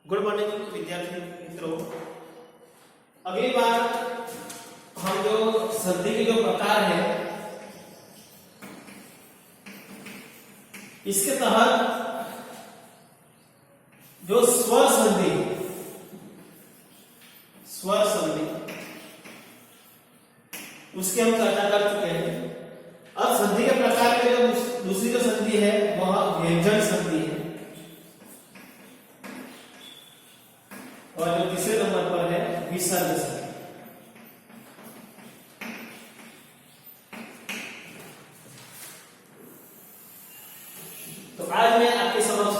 Good morning विद्यार्थी मित्रों। अगली बार हम जो संधि के जो प्रकार है इसके तहत जो स्वर संधि उसकी हम चर्चा कर चुके हैं। अब संधि के प्रकार में जो दूसरी जो संधि है वह व्यंजन संधि है और जो तीसरे नंबर पर है विसर्ग संधि। तो आज मैं आपके समक्ष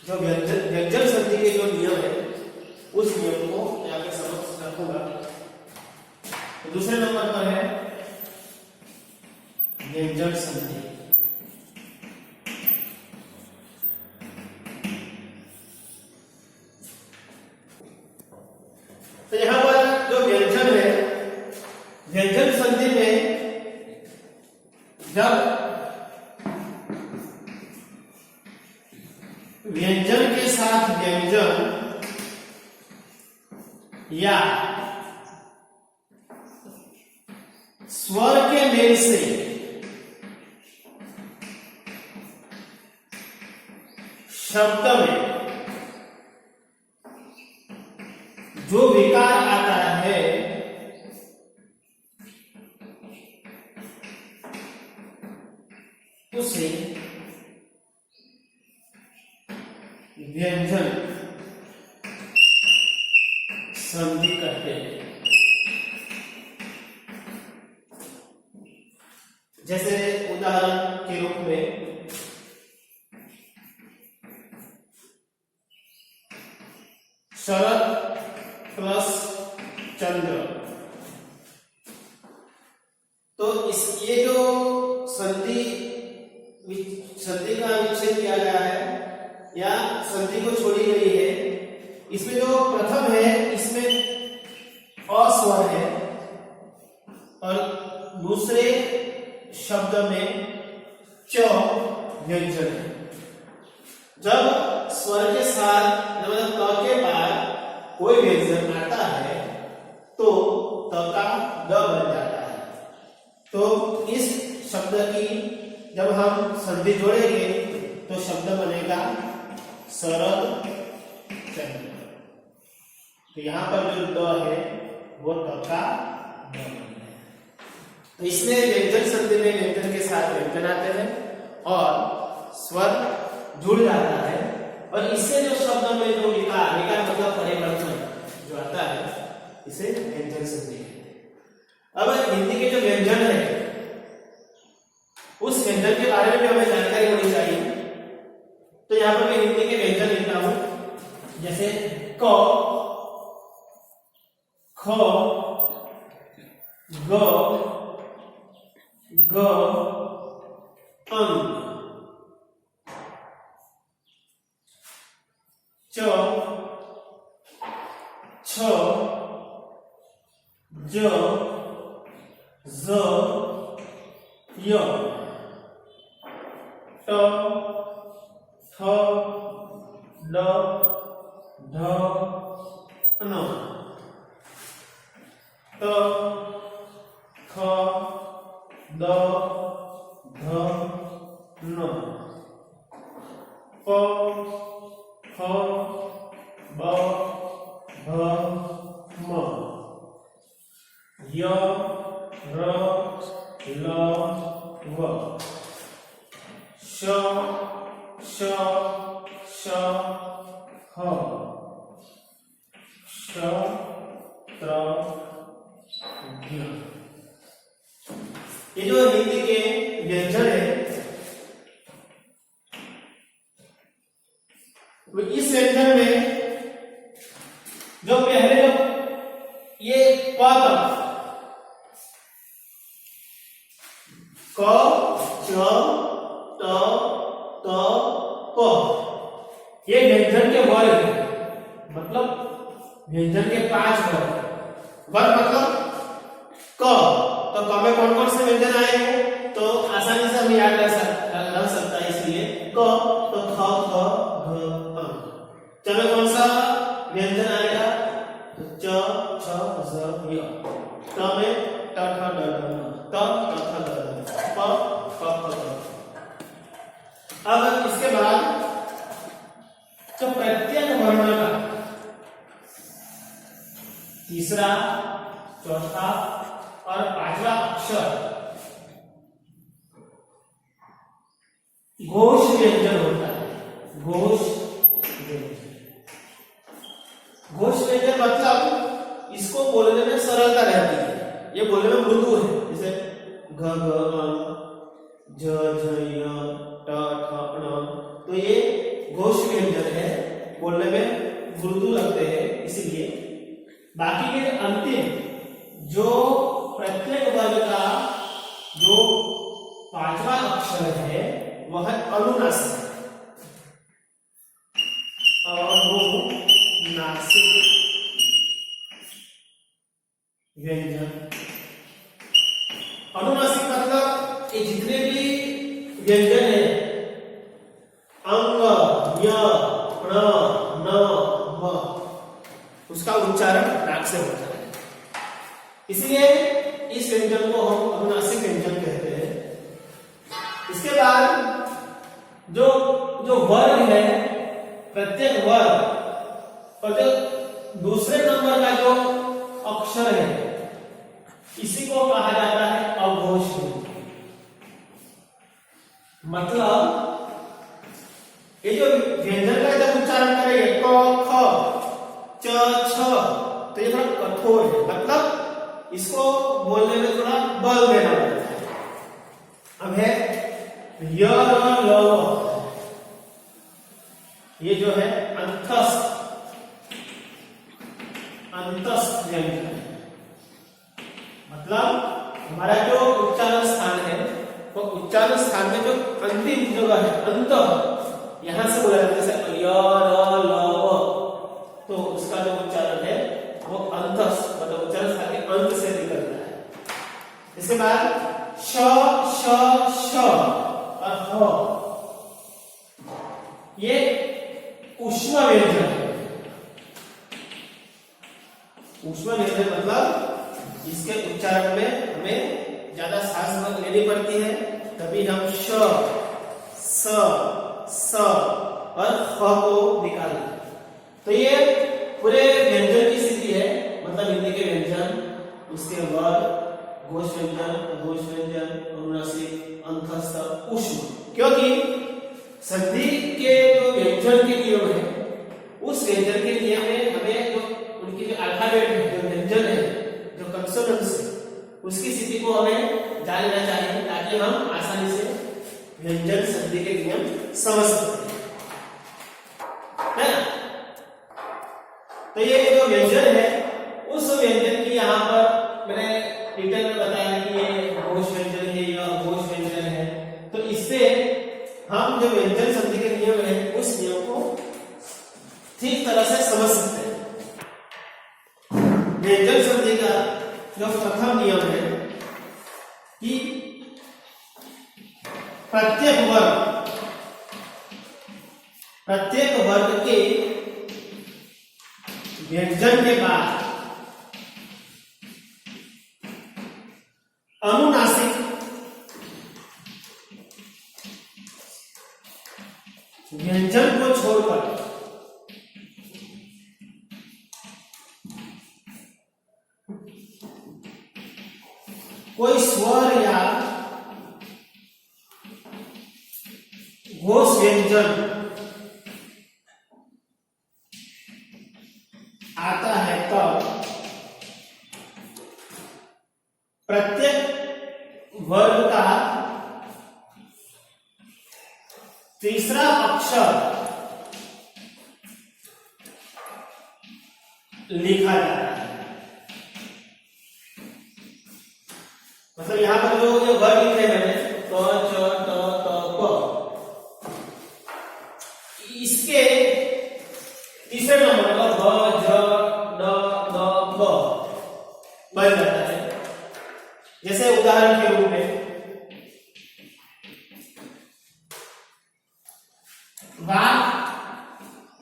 जो व्यंजन संधि के जो नियम है उस नियम को मैं आपके समक्ष रखूंगा। तो दूसरे नंबर पर है व्यंजन संधि। तो यहां पर जो व्यंजन है, व्यंजन संधि में जब व्यंजन के साथ व्यंजन या स्वर के मेल से शब्द में जो विकार आता है उसे व्यंजन संधि कहते हैं। जैसे उदाहरण के रूप में शरद प्लस चंद्र। तो ये जो संधि का विच्छेद किया गया है या संधि को छोड़ी गई है, इसमें जो प्रथम है इसमें अस्वर है और दूसरे शब्द में च व्यंजन है। जब स्वर के साथ मतलब क के बाद कोई व्यंजन आता है तो त का द बन जाता है। तो इस शब्द की जब हम संधि जोड़ेंगे तो शब्द बनेगा शरद चंद्र। तो यहां पर जो द है वो ट का द बन गया। तो इसमें व्यंजन संधि में व्यंजन के साथ व्यंजन आते हैं और स्वर जुड़ जाता है और इससे जो शब्द में जो विकार मतलब परिवर्तन जो आता है इसे व्यंजन संधि है। अब हिंदी के जो व्यंजन है उस व्यंजन के बारे में भी हमें जानकारी होनी चाहिए। तो यहां पर मैं हिंदी के व्यंजन लिखता हूं, जैसे क, ख, ग, ग, अंग, च, छ, ज, ज, य, ट, थ, ड, ढ, न, त, थ, द, ध, न, प, फ, ब, भ, म, य, र, ल, व, श, श, श, ह, श, त्र, ज्ञ। ये जो हिंदी के व्यंजन है तो इस व्यंजन में जो पहले ये प तक क, च, त, त, प ये व्यंजन के वर्ग है। मतलब व्यंजन के 5 वर्ग मतलब क। तो क में कौन कौन से व्यंजन आएंगे तो आसानी से हम याद रख सकता है, इसलिए क तो ख ख घ ङ। चलो कौन तो प्रत्येक वर्ण का तीसरा, चौथा और पांचवा अक्षर घोष व्यंजन होता है। घोष व्यंजन मतलब इसको बोलने में सरलता रहती है, ये बोलने में मृदु है। जैसे घ घ झ झ य ट ठ ण, तो ये घोष व्यंजन है, बोलने में मृदु लगते हैं इसीलिए। बाकी के अंतिम जो प्रत्येक वर्ग का जो पांचवा अक्षर है वह अनुनासिक, अनुनासिक व्यंजन। अनुनासिक मतलब ये जितने भी व्यंजन है, अंग, य, ण, न, व, उसका उच्चारण नाक से होता है, इसलिए इस व्यंजन को हम अनुनासिक व्यंजन कहते हैं। इसके बाद जो वर्ग है, प्रत्येक वर्ग और जो दूसरे नंबर का जो अक्षर है इसी को कहा जाता है अघोष व्यंजन। मतलब ये जो व्यंजन का जब उच्चारण करेंगे क, ख, च, छ, तो ये थोड़ा कठोर है, मतलब इसको बोलने में थोड़ा बल देना पड़ता है। अब है य, र, ल, ये जो है अंतस्थ व्यंजन, मतलब हमारा जो उच्चारण स्थान है वो उच्चारण स्थान में जो अंतिम जगह है अंत, यहां से बोला जाता है जैसे य, र, ल, व, तो उसका जो उच्चारण है वो अंतस्थ मतलब उच्चारण स्थान के अंत से निकलता है। इसके बाद श, श, श और ह, ये ऊष्मा व्यंजन है। ऊष्मा व्यंजन मतलब इसके उच्चारण में हमें ज्यादा सांस लेनी पड़ती है, तभी हम श, स, स और ख को निकालें। तो ये पूरे व्यंजन की स्थिति है, मतलब हिंदी के व्यंजन, उसके वर्ग, घोष व्यंजन, अघोष व्यंजन, अनुनासिक, अंतस्थ, ऊष्म। क्योंकि संधि के जो व्यंजन के नियम है, उस व्यंजन के नियम में हमें जो उनकी जो अल्फाबेट है, जो व्यंजन है, जो कंसोनेंट्स है, उसकी स्थिति को हमें जान लेना चाहिए ताकि हम आसानी से व्यंजन संधि के नियम समझ सकते हैं। तो ये जो व्यंजन है उस व्यंजन की यहाँ पर मैंने डिटेल में बताया कि ये घोष व्यंजन है या अघोष व्यंजन है। तो इससे हम जो व्यंजन संधि के नियम है उस नियम को ठीक तरह से समझ सकते हैं। व्यंजन संधि का जो प्रथम नियम है कि प्रत्येक वर्ग के व्यंजन के बाद अनुनासिक व्यंजन को छोड़कर कोई स्वर या घोष व्यंजन आता है तो प्रत्येक वर्ग का तीसरा अक्षर लिखा जाता है। मतलब यहां पर जो वर्ग लिखे हैं क, च, ट, त, प, इसके तीसरे नंबर का भ, झ, ड, द, ब बन जाता है। जैसे उदाहरण के रूप में वाक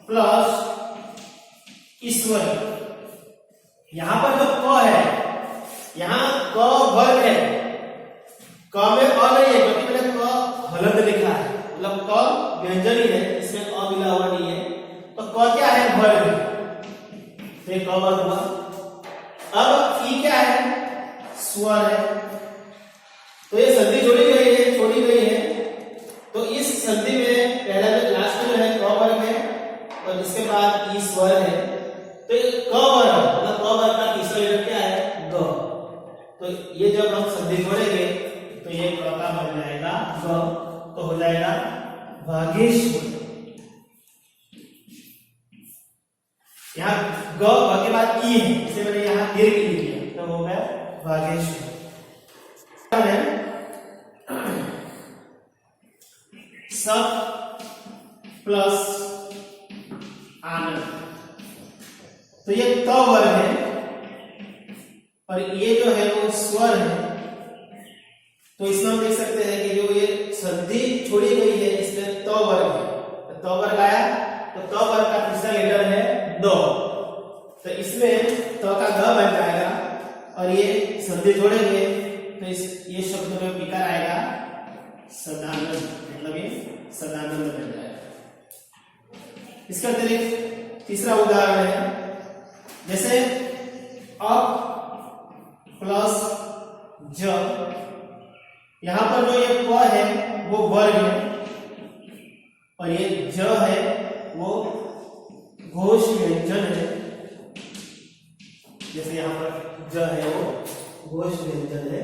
प्लस ईश्वर, यहां पर जो क है, यहां क वर्ग है, क में अ नहीं है क्योंकि मैंने क हलंत लिखा है, मतलब क व्यंजन ही है, इसमें अ मिला हुआ नहीं है। क क्या है? वर्ग। तो ये क वर्ग हुआ। अब ई क्या है? स्वर है। तो ये संधि जोड़ी गई है, छोड़ी गई है। तो इस संधि में पहला जो लास्ट में जो है क वर्ग है और इसके बाद ई स्वर है। तो ये क वर्ग मतलब क वर्ग का तीसरा लेटर क्या है? ग। तो ये जब हम संधि जोड़ेंगे तो ये क का बन जाएगा ग। तो हो जाएगा भागेश्वर। यहाँ ग के बाद ई है, इसे मैंने यहाँ दीर्घ ई लिया तो हो गया भागेश्वर। सप प्लस आनंद। तो ये त वर्ग है और ये जो है वो स्वर है। तो इसमें हम देख सकते हैं कि जो ये संधि छोड़ी गई है इसमें त वर्ग है। तो त वर्ग आया तो त वर्ग का तीसरा लेटर है द। तो इसमें त का ग बन जाएगा और ये संधि जोड़ेंगे तो ये शब्द में विकार आएगा सदानंद, मतलब ये सदानंद बन जाएगा। इसका अतिरिक्त तीसरा उदाहरण है जैसे अप प्लस ज। यहां पर जो ये प है वो वर्ग है और ये ज है वो घोष व्यंजन है। जैसे यहां पर ज है वो घोष व्यंजन है।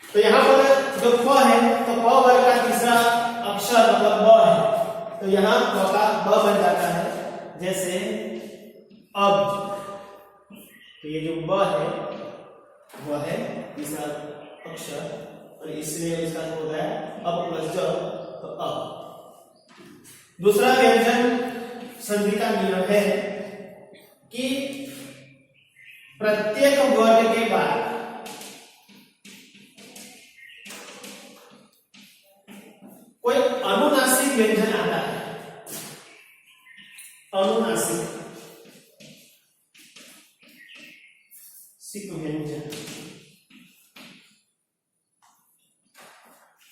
तो यहां पर जो प है तो प वर्ग का तीसरा अक्षर मतलब ब है। तो यहां प का ब बन जाता है जैसे अब। तो ये जो ब है वह है तीसरा अक्षर और इसमें इसका हो गया अब प्लस ज तो अब। दूसरा व्यंजन संधि का नियम है कि प्रत्येक वर्ग के बाद कोई अनुनासिक व्यंजन आता है। अनुनासिक व्यंजन।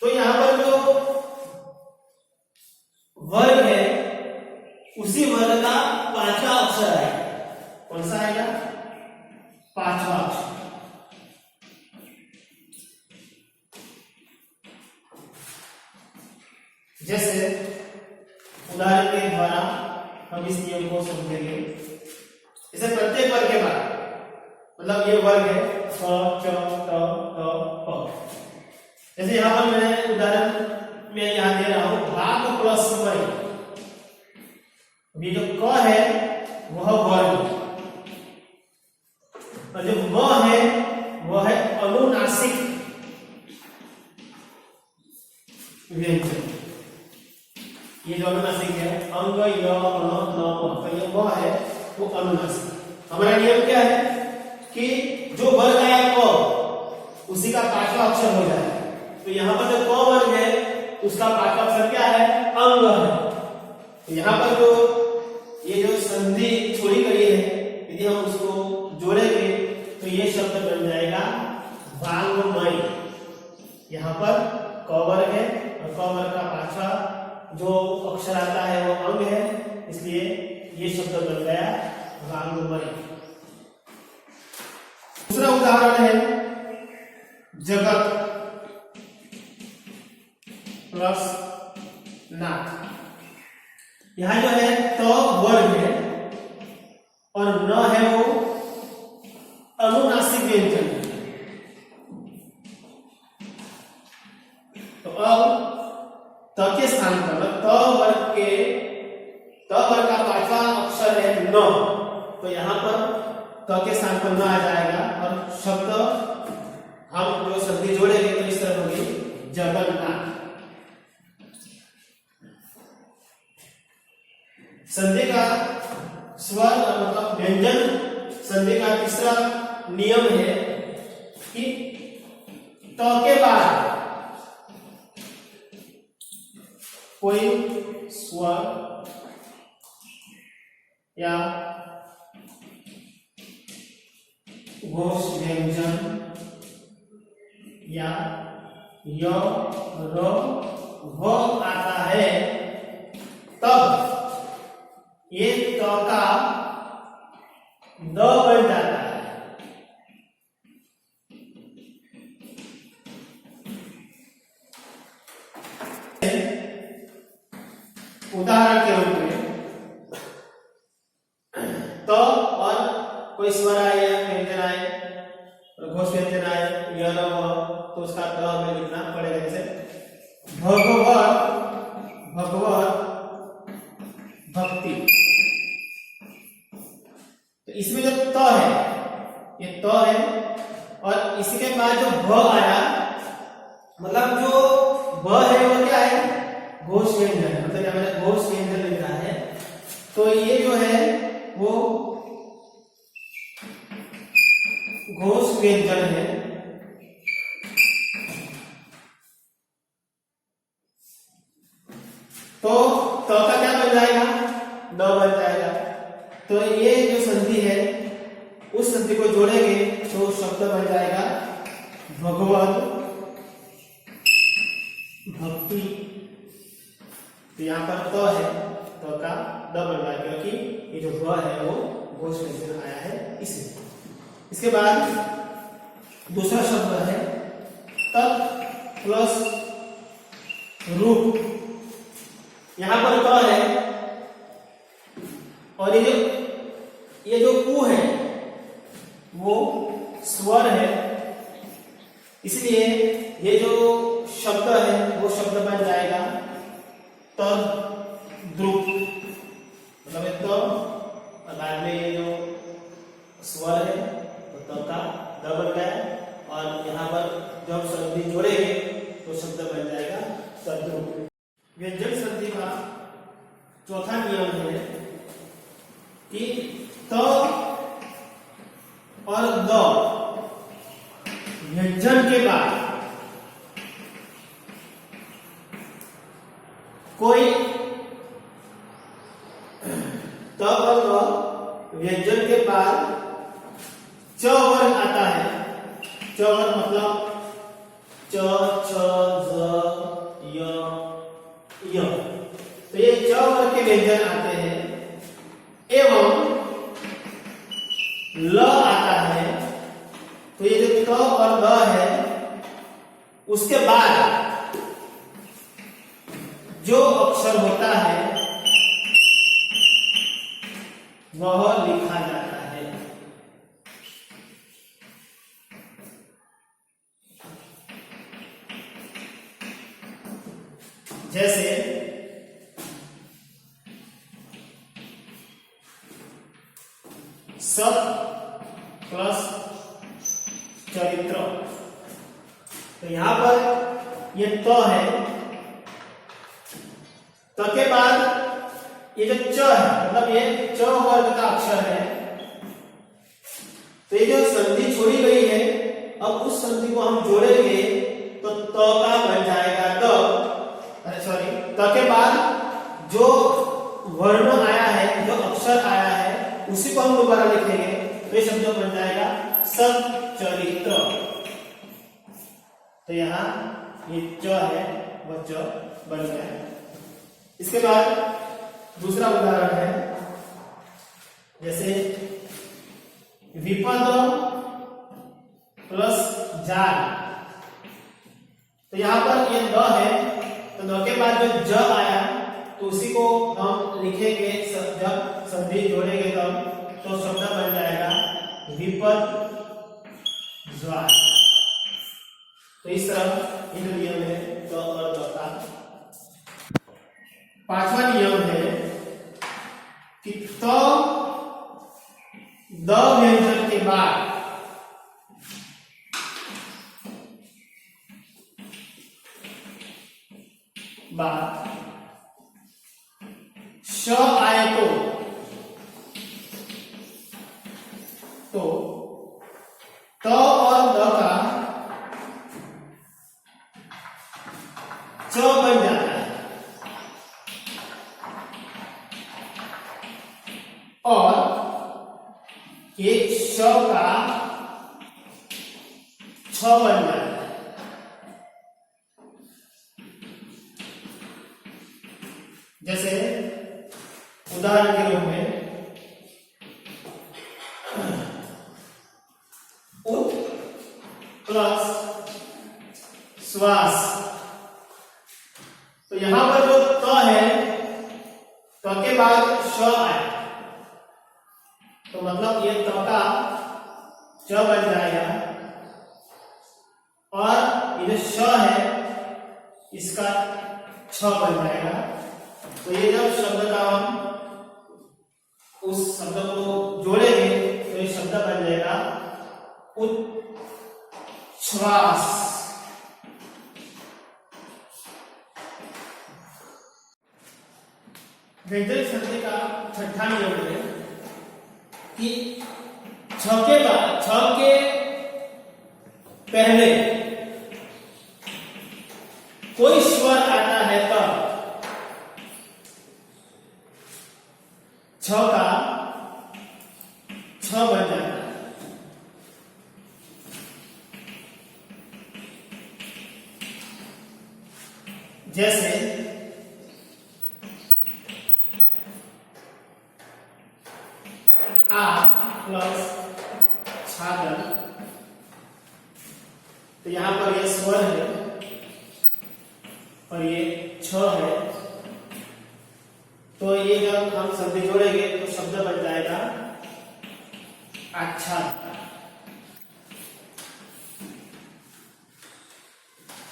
तो यहां पर जो वर्ग है उसी वर्ग का पांचवा अक्षर आएगा। कौन सा आएगा? पांचवा अक्षर। जैसे उदाहरण के द्वारा हम इस नियम को समझेंगे। जैसे प्रत्येक वर्ग के बाद मतलब ये वर्ग है क च त प। जैसे यहां पर मैंने उदाहरण में यहां दे रहा हूं भाग प्लस मई। ये जो क है वह वर्ग और जो म है वह है अनुनासिक व्यंजन। ये जो अनुनासिक है अंग य न न तो ये म है वो अनुनासिक। हमारा नियम क्या है कि जो वर्ग आया क उसी का पांचवा अक्षर हो जाए। तो यहां पर जो क वर्ग है उसका पांचवा अक्षर क्या है? अंग है। तो यहां पर जो ये जो संधि छोड़ी गई है यदि हम उसको जोड़ेंगे तो ये शब्द बन जाएगा वांग्मय। यहां पर क वर्ग है और क वर्ग का पांचवा जो अक्षर आता है वो अंग है, इसलिए ये शब्द बन गया वांग्मय। दूसरा उदाहरण है जगत प्लस नाथ। यहां जो है तो वर्ग है और न है वो अनुनासिक व्यंजन। तो अब त के स्थान पर त वर्ग का पांचवा अक्षर है न। तो यहां पर त के स्थान पर न आ जाएगा और शब्द हम जो संधि जोड़ेंगे तो इस तरह होगी जगन्नाथ। संधि का स्वर मतलब व्यंजन संधि का तीसरा नियम है कि त के बाद कोई स्वर या घोष व्यंजन या य र व आता है तब ये त का द बन जाता है। उदाहरण के रूप में तो और कोई स्वर आए, व्यंजन आए, घोष व्यंजन आए, य न व, तो उसका द हमें लिखना पड़ेगा। जैसे भगवत, भगवत, भक्ति। तो इसमें जो त है, ये त है, और इसी के बाद जो भ आया, मतलब जो ब है वो क्या है, घोष व्यंजन, मतलब क्या मैंने घोष व्यंजन लिखा है। तो ये जो है वो घोष व्यंजन है। तो का क्या बन जाएगा, द बन जाएगा। तो ये जो संधि है उस संधि को जोड़ेंगे तो शब्द बन जाएगा भगवत भक्ति। तो यहाँ पर तो है, तो का द बन रहा है क्योंकि ये जो भ है वो घोष व्यंजन आया है इसलिए। इसके बाद दूसरा शब्द है तत् प्लस रूप। यहां पर क है और ये जो उ है वो स्वर है, इसलिए ये जो शब्द है वो शब्द बन जाएगा तद्रुप। मतलब तो बाद में ये जो स्वर है तो त का द बन गया, और यहाँ पर जब संधि जोड़ेंगे तो शब्द बन जाएगा तद्रुप। व्यंजन संधि का चौथा नियम है कि त और द व्यंजन के बाद कोई त और द व्यंजन के बाद च वर्ण आता है। च वर्ण मतलब च, छ, ज, य, य। तो ये च वर्ग के व्यंजन आते हैं एवं ल आता है। तो ये जो क और द है उसके बाद जो अक्षर होता है वह लिखा जाता है। जैसे सत प्लस चरित्र। तो यहां पर ये त है, त के बाद ये जो च है, मतलब ये च वर्ग का अक्षर है। तो ये जो संधि छोड़ी गई है, अब उस संधि को हम जोड़ेंगे तो त का बन जाएगा द, सॉरी, त के बाद जो वर्ण आया है, जो अक्षर आया है, उसी को हम दोबारा लिखेंगे तो ये शब्द बन जाएगा सच्चरित्र। तो यहाँ ये च है वह च बन गया। इसके बाद दूसरा उदाहरण है, जैसे विपद प्लस जाल। तो यहाँ पर ये द है, तो द के बाद जो ज आया तो उसी को हम लिखेंगे, जब संधि जोड़ेंगे तब तो शब्द बन जाएगा विपद ज्वाल। तो इस तरह इन नियम है द और द का। पांचवा नियम है कि त द व्यंजन के बाद श आए तो त और द का च बन जाता है, और ये श का छ बन जाता है। जैसे उदाहरण के रूप में उत प्लस श्वास। तो यहां पर जो त है, त के बाद श आए, तो मतलब ये त का च बन जाएगा और ये जो श है इसका छ बन जाएगा। तो ये जब शब्द का हम उस शब्द को जोड़ेंगे तो ये शब्द बन जाएगा उच्छ्वास। व्यंजन संधि का छठा नियम है कि छ के बाद, छ के पहले कोई स्वर आता है तब छ का छ बन जाता है। जैसे आ प्लस छागल, तो यहां पर ये स्वर है और ये छ है, तो ये जब हम संधि जोड़ेंगे तो शब्द बन जाएगा अच्छा।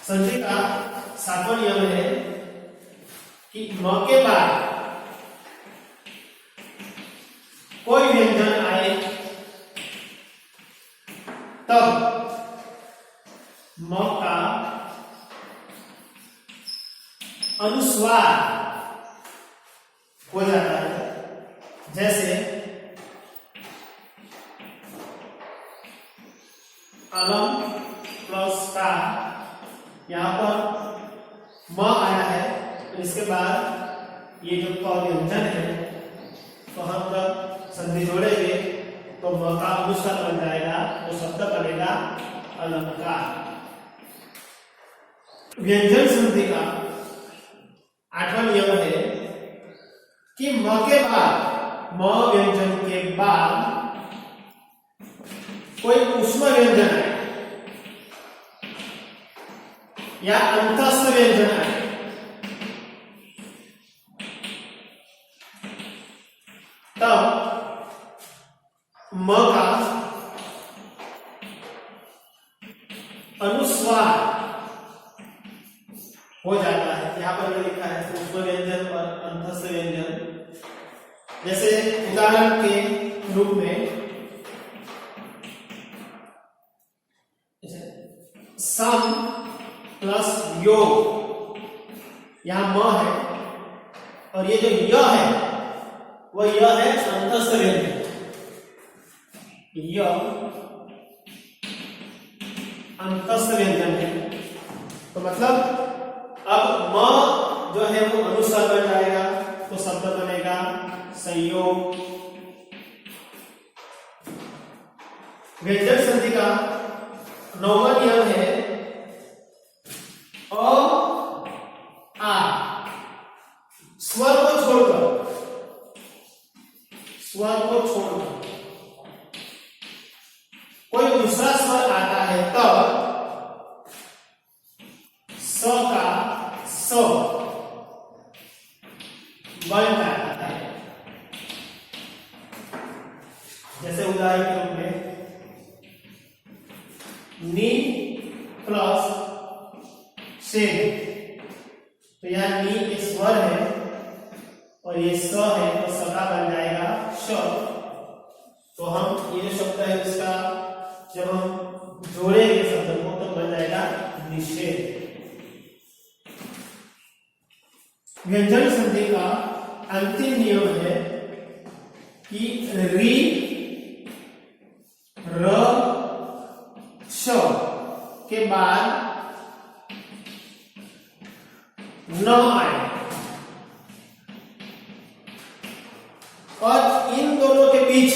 संधि का सातवां नियम है कि म के बाद कोई व्यंजन आए तब म का अनुस्वार हो जाता है। जैसे अलम प्लस का, यहां पर म आया है तो इसके बाद ये जो क व्यंजन है तो हम जब संधि जोड़ेंगे तो म का अनुस्वार बन जाएगा, तो शब्द बनेगा अलंकार। व्यंजन संधि का आठवां नियम है कि म के बाद, म व्यंजन के बाद कोई ऊष्म व्यंजन है या अंतस्थ व्यंजन है, तब म का अनुस्वार हो जाता है। यहां पर लिखा है ऊष्म व्यंजन और अंतस्थ व्यंजन। जैसे उदाहरण के रूप में सम प्लस योग, यहां म है और ये जो य है वो य है अंतस्थ व्यंजन, य अंतस्थ व्यंजन है। तो मतलब अब म जो है वो अनुस्वार बन जाएगा, तो शब्द बनेगा संयोग। व्यंजन संधि का नौवां नियम है अ आ, स्वर को छोड़कर, स्वर को छोड़कर कोई दूसरा स्वर आता है तब स का स बन जाता है। जैसे उदाहरण के रूप में नी प्लस से, तो यह नी एक स्वर है और ये स है तो स का बन जाएगा श। तो हम ये जो शब्द है इसका जब हम जोड़ेंगे शब्द को तो बन जाएगा निषेध। व्यंजन संधि का अंतिम नियम है कि री र श के बाद न आए और इन दोनों के बीच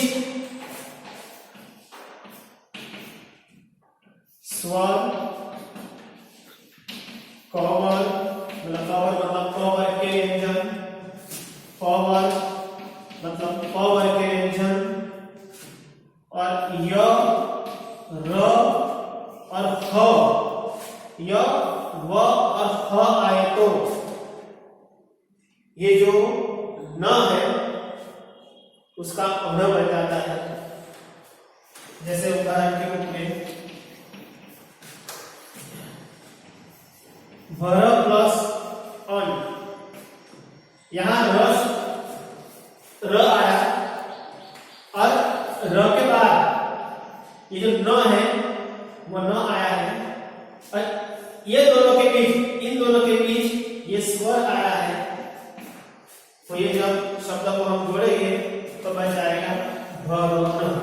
स्वर कवर, मतलब कवर मतलब कवर के व्यंजन, कवर अ वर्ग के व्यंजन और य, र और ह, य, व और ह आए तो ये जो न है उसका अन बन जाता है। जैसे उदाहरण के रूप में भर प्लस अन, यहां र आया और र के बाद ये जो न है वो न आया है और ये दोनों के बीच, इन दोनों के बीच ये स्वर आया है। तो ये जब शब्द को हम जोड़ेंगे तो बन जाएगा भरोन,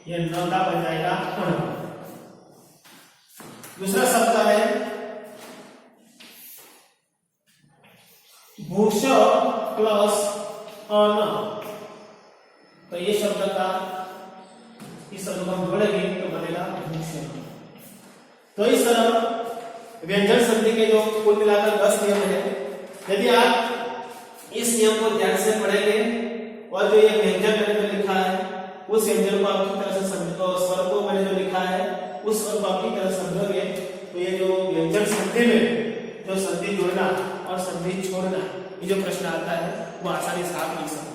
ये न का बन जाएगा अन। दूसरा शब्द है भूष प्लस अन, तो ये शब्द का, इस शब्द को हम जोड़ेंगे तो बनेगा भूषण। तो इस तरह व्यंजन संधि के जो कुल मिलाकर 10 नियम है, यदि आप इस नियम को ध्यान से पढ़ेंगे और जो ये व्यंजन मैंने जो लिखा है उस व्यंजन को आपकी तरह से समझो, स्वर को मैंने जो लिखा है उस स्वर को आपकी तरह समझोगे तो ये जो व्यंजन संधि में जो संधि जोड़ना और संधि छोड़ना ये जो प्रश्न आता है वो आसानी से आप लिख सकते हैं।